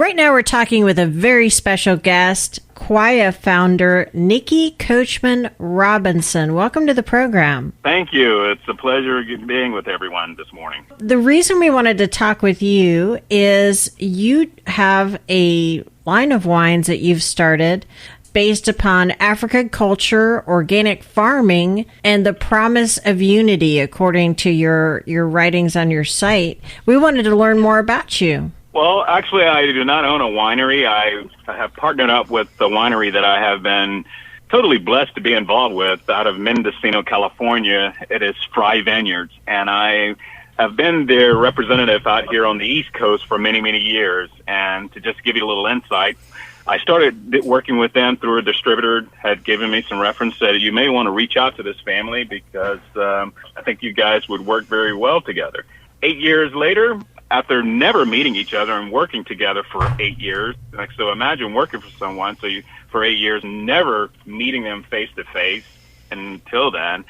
Right now we're talking with a very special guest, Quia founder Nikki Coachman Robinson. Welcome to the program. Thank you. It's a pleasure being with everyone this morning. The reason we wanted to talk with you is you have a line of wines that you've started based upon African culture, organic farming, and the promise of unity, according to your writings on your site. We wanted to learn more about you. Well, actually, I do not own a winery. I have partnered up with the winery that I have been totally blessed to be involved with out of Mendocino, California. It is Fry Vineyards, and I have been their representative out here on the East Coast for many, many years. And to just give you a little insight, I started working with them through a distributor, had given me some reference, said you may want to reach out to this family because I think you guys would work very well together. 8 years later, after never meeting each other and working together for 8 years, like, so imagine working for someone for 8 years, never meeting them face to face. Until then,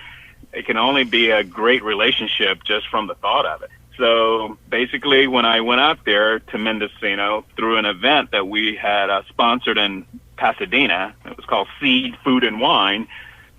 it can only be a great relationship just from the thought of it. So basically, when I went out there to Mendocino through an event that we had sponsored in Pasadena, it was called Seed, Food, and Wine.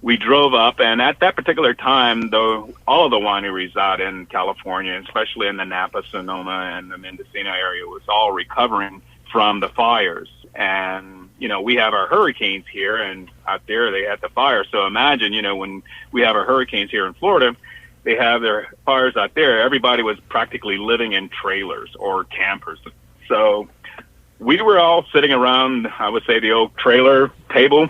We drove up, and at that particular time, though, all of the wineries out in California, especially in the Napa, Sonoma, and the Mendocino area, was all recovering from the fires. And, you know, we have our hurricanes here, and out there they had the fire. So imagine, you know, when we have our hurricanes here in Florida, they have their fires out there. Everybody was practically living in trailers or campers. So we were all sitting around, I would say, the old trailer table,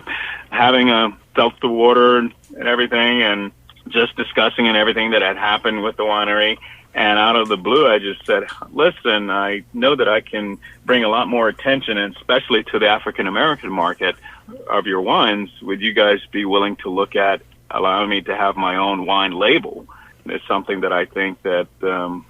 having a self-to-water and everything, and just discussing and everything that had happened with the winery. And out of the blue, I just said, listen, I know that I can bring a lot more attention, and especially to the African-American market of your wines. Would you guys be willing to look at allowing me to have my own wine label? It's something that I think that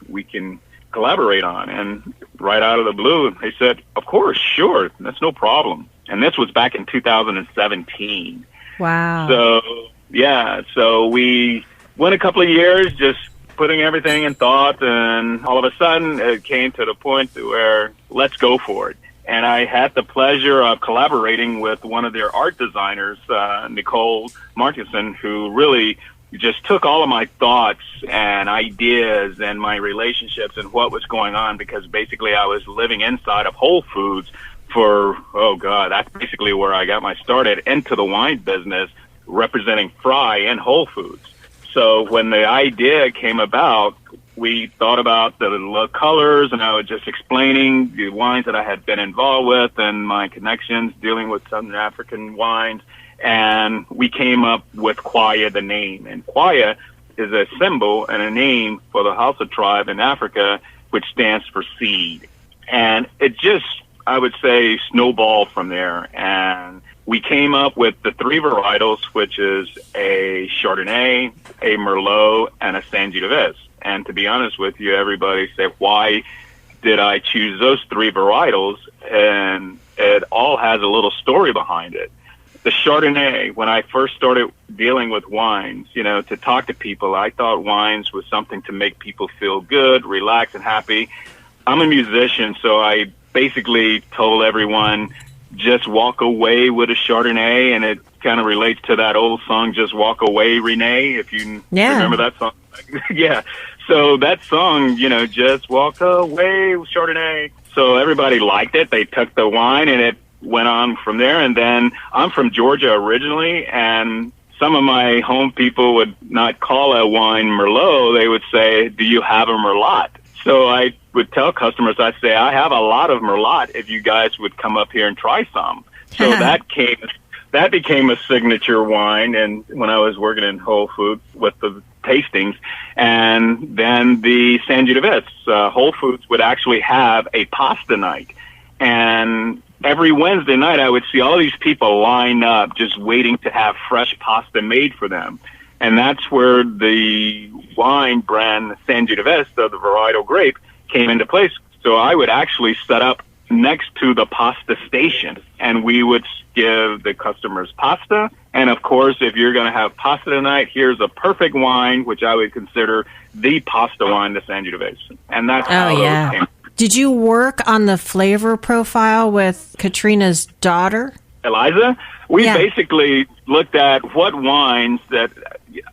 we can collaborate on. And right out of the blue, they said, of course, sure, that's no problem. And this was back in 2017. Wow. So, yeah, so we went a couple of years just putting everything in thought, and all of a sudden it came to the point to where let's go for it. And I had the pleasure of collaborating with one of their art designers, Nicole Martinson, who really just took all of my thoughts and ideas and my relationships and what was going on, because basically I was living inside of Whole Foods for, oh God, that's basically where I got my started into the wine business, representing Fry and Whole Foods. So when the idea came about, we thought about the colors, and I was just explaining the wines that I had been involved with and my connections dealing with Southern African wines. And we came up with Quia, the name. And Quia is a symbol and a name for the Hausa tribe in Africa, which stands for seed. And it just, I would say, snowballed from there. And we came up with the three varietals, which is a Chardonnay, a Merlot, and a Sangiovese. And to be honest with you, everybody said, why did I choose those three varietals? And it all has a little story behind it. The Chardonnay, when I first started dealing with wines, you know, to talk to people, I thought wines was something to make people feel good, relaxed, and happy. I'm a musician, so I basically told everyone, just walk away with a Chardonnay, and it kind of relates to that old song, Just Walk Away, Renee, if you remember that song. Yeah. So that song, you know, Just Walk Away with Chardonnay. So everybody liked it. They took the wine, and it went on from there. And then I'm from Georgia originally, and some of my home people would not call a wine Merlot. They would say, do you have a Merlot? So I would tell customers, I'd say, I have a lot of Merlot if you guys would come up here and try some. So that became a signature wine, and when I was working in Whole Foods with the tastings. And then the Sangiovese, Whole Foods would actually have a pasta night. And every Wednesday night, I would see all these people line up just waiting to have fresh pasta made for them. And that's where the wine brand Sangiovese, the varietal grape, came into place. So I would actually set up next to the pasta station, and we would give the customers pasta. And of course, if you're going to have pasta tonight, here's a perfect wine, which I would consider the pasta wine, the Sangiovese. And that's how those came. Did you work on the flavor profile with Katrina's daughter? Eliza? We Yeah. basically looked at what wines that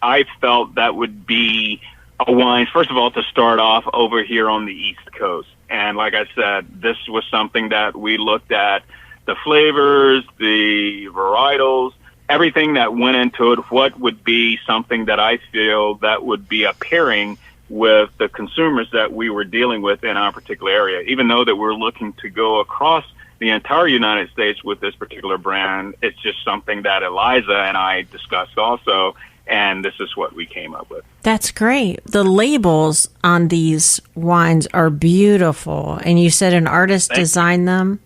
I felt that would be a wine, first of all, to start off over here on the East Coast. And like I said, this was something that we looked at, the flavors, the varietals, everything that went into it, what would be something that I feel that would be a pairing with the consumers that we were dealing with in our particular area. Even though that we're looking to go across the entire United States with this particular brand, it's just something that Eliza and I discussed also, and this is what we came up with. That's great. The labels on these wines are beautiful, and you said an artist designed them.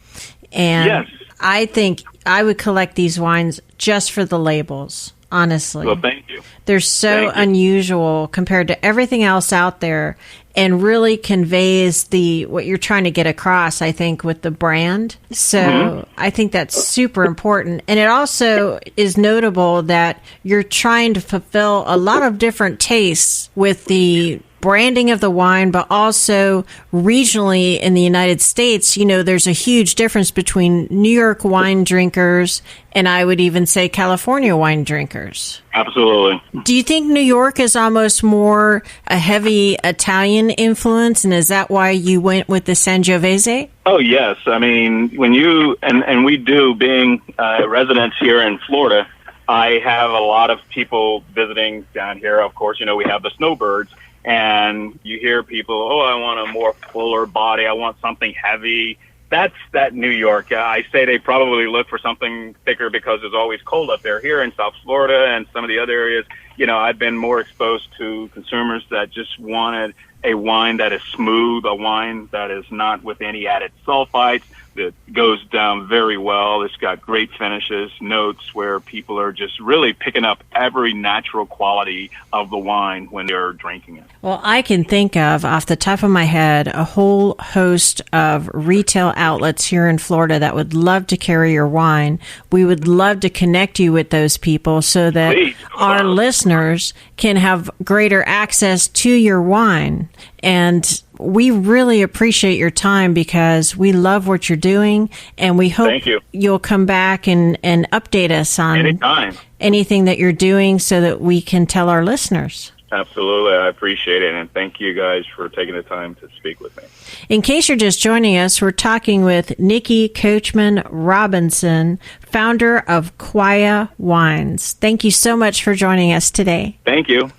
And Yes. I think I would collect these wines just for the labels, honestly. Well, thank you. They're so Thank you. unusual compared to everything else out there, and really conveys what you're trying to get across, I think, with the brand. So I think that's super important. And it also is notable that you're trying to fulfill a lot of different tastes with the branding of the wine, but also regionally in the United States. You know, there's a huge difference between New York wine drinkers and I would even say California wine drinkers. Absolutely. Do you think New York is almost more a heavy Italian influence, and is that why you went with the Sangiovese? Oh, yes. I mean, when you, and we do, being residents here in Florida, I have a lot of people visiting down here. Of course, you know, we have the snowbirds, and you hear people, oh, I want a more fuller body. I want something heavy. That's that New York. I say they probably look for something thicker because it's always cold up there. Here in South Florida and some of the other areas, you know, I've been more exposed to consumers that just wanted a wine that is smooth, a wine that is not with any added sulfites, that goes down very well. It's got great finishes, notes where people are just really picking up every natural quality of the wine when they're drinking it. Well, I can think of, off the top of my head, a whole host of retail outlets here in Florida that would love to carry your wine. We would love to connect you with those people so that Please. our listeners can have greater access to your wine. And we really appreciate your time because we love what you're doing, and we hope Thank you. You'll come back and update us on Anytime. anything that you're doing so that we can tell our listeners. Absolutely. I appreciate it. And thank you guys for taking the time to speak with me. In case you're just joining us, we're talking with Nikki Coachman Robinson, founder of Quia Wines. Thank you so much for joining us today. Thank you.